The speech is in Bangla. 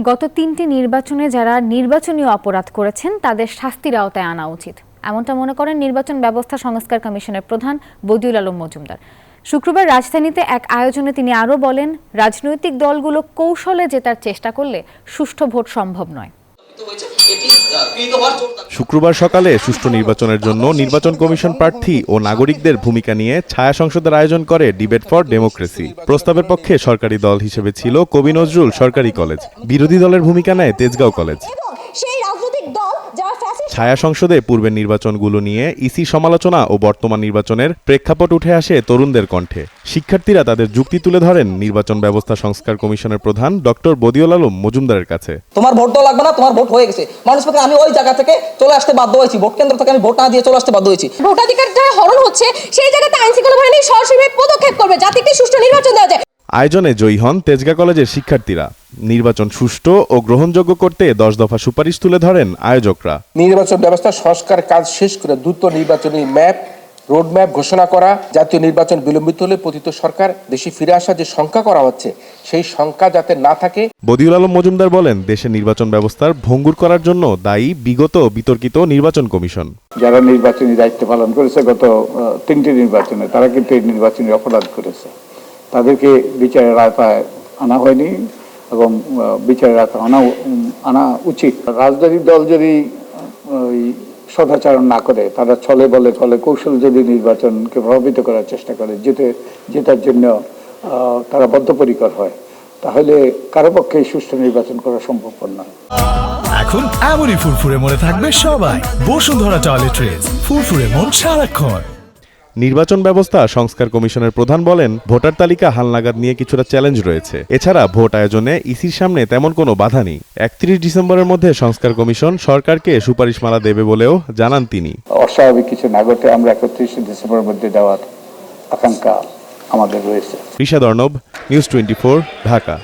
গত ৩টি নির্বাচনে যারা নির্বাচনী অপরাধ করেছেন তাদের শাস্তির আওতায় আনা উচিত, এমনটা মনে করেন নির্বাচন ব্যবস্থা সংস্কার কমিশনের প্রধান বদিউল আলম মজুমদার। শুক্রবার রাজধানীতে এক আয়োজনে তিনি আরও বলেন, রাজনৈতিক দলগুলো কৌশলে জেতার চেষ্টা করলে সুষ্ঠু ভোট সম্ভব নয়। শুক্রবার সকালে সুষ্ঠু নির্বাচনের জন্য নির্বাচন কমিশন প্রার্থী ও নাগরিকদের ভূমিকা নিয়ে ছায়া সংসদের আয়োজন করে ডিবেট ফর ডেমোক্রেসি। প্রস্তাবের পক্ষে সরকারি দল হিসেবে ছিল কবি নজরুল সরকারি কলেজ, বিরোধী দলের ভূমিকা নেয় তেজগাঁও কলেজ। ছায়া সংসদে পূর্বের নির্বাচনগুলো নিয়ে ইসি সমালোচনা ও বর্তমান নির্বাচনের প্রেক্ষাপট উঠে আসে তরুণদের কণ্ঠে। শিক্ষার্থীরা তাদের যুক্তি তুলে ধরেন নির্বাচন ব্যবস্থা সংস্কার কমিশনের প্রধান ডক্টর বদিউল আলম মজুমদারের কাছে। তোমার ভোট দেওয়া লাগবে না, তোমার ভোট হয়ে গেছে। মানুষ পক্ষে আমি ওই জায়গা থেকে চলে আসতে বাধ্য হয়েছি, ভোট কেন্দ্র থেকে আমি ভোট না দিয়ে চলে আসতে বাধ্য হয়েছি। ভোটাধিকার যারা হরণ হচ্ছে সেই জায়গাতে আইনশৃঙ্খলা বাহিনী সরাসরি পদক্ষেপ করবে যাতে একটি সুষ্ঠু নির্বাচন দেওয়া যায়। আয়োজনে জয়ী হন তেজগাঁ কলেজের শিক্ষার্থীরা। নির্বাচন সুষ্ঠু ও গ্রহণযোগ্য করতে 10 দফা সুপারিশ তুলে ধরেন আয়োজকরা। নির্বাচন ব্যবস্থা সংস্কার কাজ শেষ করে দ্রুত নির্বাচনী রোডম্যাপ ঘোষণা করা, জাতীয় নির্বাচন বিলম্বিত হলে পতিত সরকার দেশে ফিরে আসার যে সংখ্যা করা হচ্ছে সেই সংখ্যা যাতে না থাকে। বদিউল আলম মজুমদার বলেন, দেশের নির্বাচন ব্যবস্থার ভঙ্গুর করার জন্য দায়ী বিগত বিতর্কিত নির্বাচন কমিশন। যারা নির্বাচনী দায়িত্ব পালন করেছে গত 3টি নির্বাচনে, তারা কিন্তু এই নির্বাচনী অপরাধ করেছে। তাদেরকে বিচারের আওতায় আনা হয়নি এবং বিচারের আওতায় আনা উচিত। রাজনৈতিক দল যদি সদাচরণ না করে, তারা ছলে বলে ফলে কৌশল যদি নির্বাচনকে প্রভাবিত করার চেষ্টা করে, জেতার জন্য তারা বদ্ধপরিকর হয়, তাহলে কারো পক্ষে সুষ্ঠু নির্বাচন করা সম্ভবপর নয়। এখন এমনই ফুরফুরে মনে থাকবে সবাই। বসুন্ধরা টয়লেট্রিজ, ফুরফুরে মন সারাক্ষণ। নির্বাচন ব্যবস্থা সংস্কার কমিশনের প্রধান বলেন, ভোটার তালিকা হালনাগাদ নিয়ে কিছুটা চ্যালেঞ্জ রয়েছে। এছাড়া ভোট আয়োজনে ইসির সামনে তেমন কোনো বাধা নেই। 31 ডিসেম্বরের মধ্যে সংস্কার কমিশন সরকারকে সুপারিশমালা দেবে বলেও জানান তিনি। অস্বাভাবিক কিছু না ঘটে আমরা 31 ডিসেম্বরের মধ্যে দেওয়ার আকাঙ্ক্ষা আমাদের রয়েছে। ঋষাদ অর্ণব, নিউজ 24, ঢাকা।